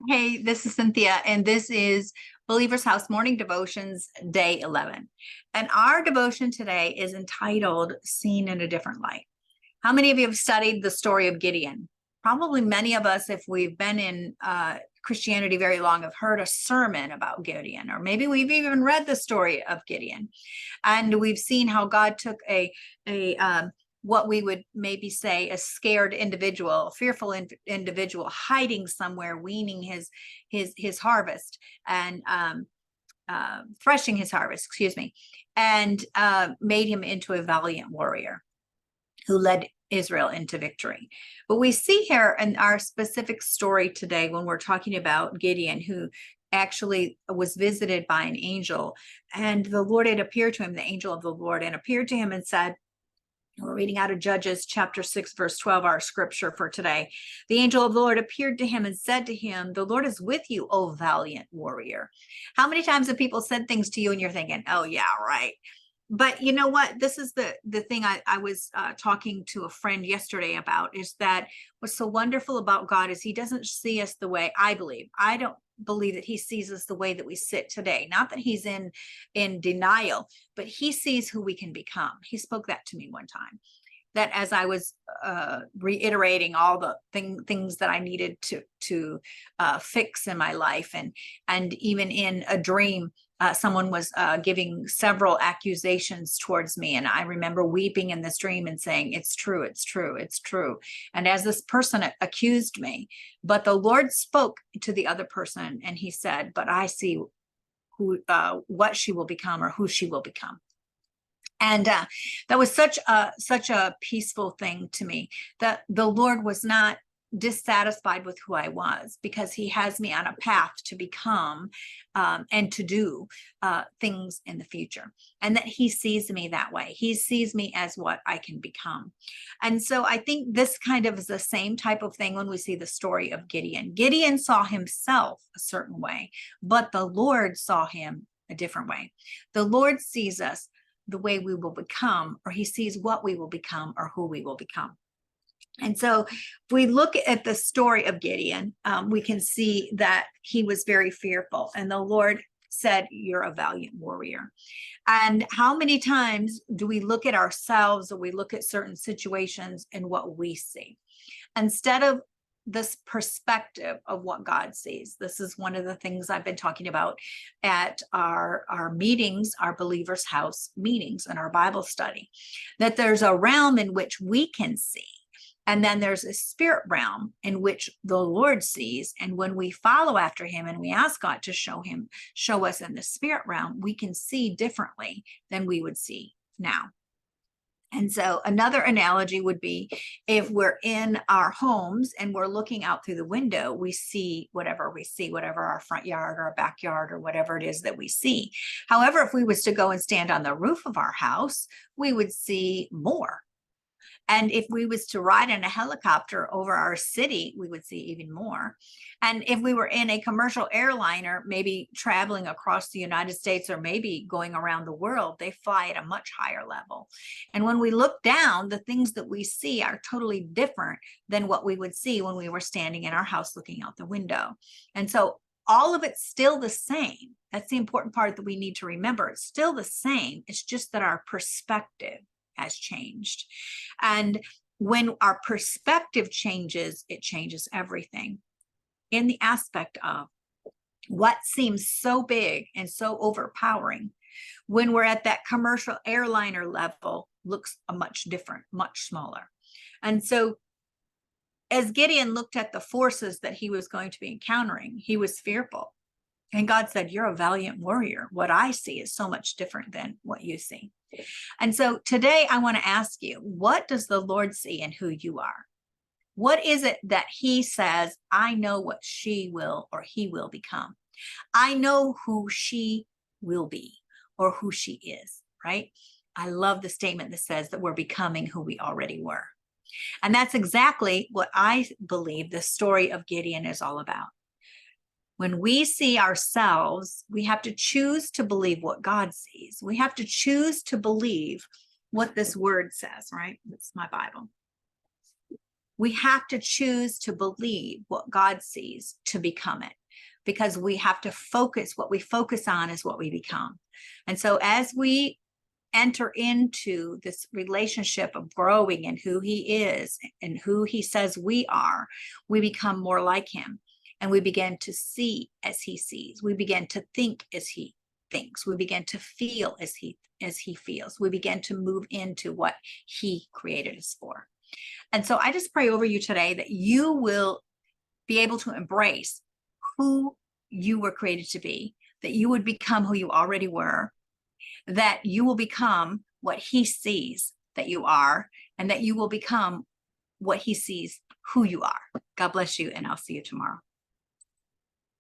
Hey, this is Cynthia, and this is Believer's House Morning Devotions, Day 11. And our devotion today is entitled Seen in a Different Light. How many of you have studied the story of Gideon? Probably many of us, if we've been in Christianity very long, have heard a sermon about Gideon, or maybe we've even read the story of Gideon. And we've seen how God took a what we would maybe say a scared individual, a fearful individual hiding somewhere, weaning his harvest and threshing his harvest, excuse me, and made him into a valiant warrior who led Israel into victory. But we see here in our specific story today, when we're talking about Gideon, who actually was visited by an angel, and the Lord had appeared to him, the angel of the Lord, and appeared to him and said, we're reading out of Judges chapter 6, verse 12, our scripture for today. The angel of the Lord appeared to him and said to him, the Lord is with you, O valiant warrior. How many times have people said things to you and you're thinking, oh, yeah, right. But you know what? This is the thing I was talking to a friend yesterday about, is that what's so wonderful about God is he doesn't see us the way I believe. I don't believe that he sees us the way that we sit today. Not that he's in denial, but he sees who we can become. He spoke that to me one time, that as I was reiterating all the things that I needed to fix in my life, and even in a dream, someone was giving several accusations towards me, and I remember weeping in this dream and saying, "It's true, it's true, it's true." And as this person accused me, but the Lord spoke to the other person, and He said, "But I see who, what she will become, or who she will become." And that was such a peaceful thing to me, that the Lord was not dissatisfied with who I was, because he has me on a path to become and to do things in the future, and that he sees me that way. He sees me as what I can become. And so I think this kind of is the same type of thing when we see the story of Gideon. Gideon saw himself a certain way, but the Lord saw him a different way. The Lord sees us the way we will become, or he sees what we will become, or who we will become. And so if we look at the story of Gideon, we can see that he was very fearful, and the Lord said, "You're a valiant warrior." And how many times do we look at ourselves, or we look at certain situations and what we see, instead of this perspective of what God sees? This is one of the things I've been talking about at our meetings, our Believers House meetings, and our Bible study, that there's a realm in which we can see, and then there's a spirit realm in which the Lord sees. And when we follow after him and we ask God to show us in the spirit realm, we can see differently than we would see now. And so another analogy would be, if we're in our homes and we're looking out through the window, we see, whatever our front yard or our backyard or whatever it is that we see. However, if we was to go and stand on the roof of our house, we would see more. And if we was to ride in a helicopter over our city, we would see even more. And if we were in a commercial airliner, maybe traveling across the United States, or maybe going around the world, they fly at a much higher level. And when we look down, the things that we see are totally different than what we would see when we were standing in our house looking out the window. And so all of it's still the same. That's the important part that we need to remember. It's still the same. It's just that our perspective has changed. And when our perspective changes, it changes everything, in the aspect of what seems so big and so overpowering, when we're at that commercial airliner level, looks a much different, much smaller. And so as Gideon looked at the forces that he was going to be encountering, he was fearful. And God said, "You're a valiant warrior. What I see is so much different than what you see." And so today I want to ask you, what does the Lord see in who you are? What is it that he says, "I know what she will, or he will become. I know who she will be, or who she is," right? I love the statement that says that we're becoming who we already were. And that's exactly what I believe the story of Gideon is all about. When we see ourselves, we have to choose to believe what God sees. We have to choose to believe what this word says, right? It's my Bible. We have to choose to believe what God sees to become it, because we have to focus. What we focus on is what we become. And so as we enter into this relationship of growing in who he is and who he says we are, we become more like him, and we begin to see as he sees. We begin to think as he thinks. We begin to feel as he feels. We begin to move into what he created us for. And so I just pray over you today that you will be able to embrace who you were created to be, that you would become who you already were, that you will become what he sees that you are, and that you will become what he sees who you are. God bless you, and I'll see you tomorrow.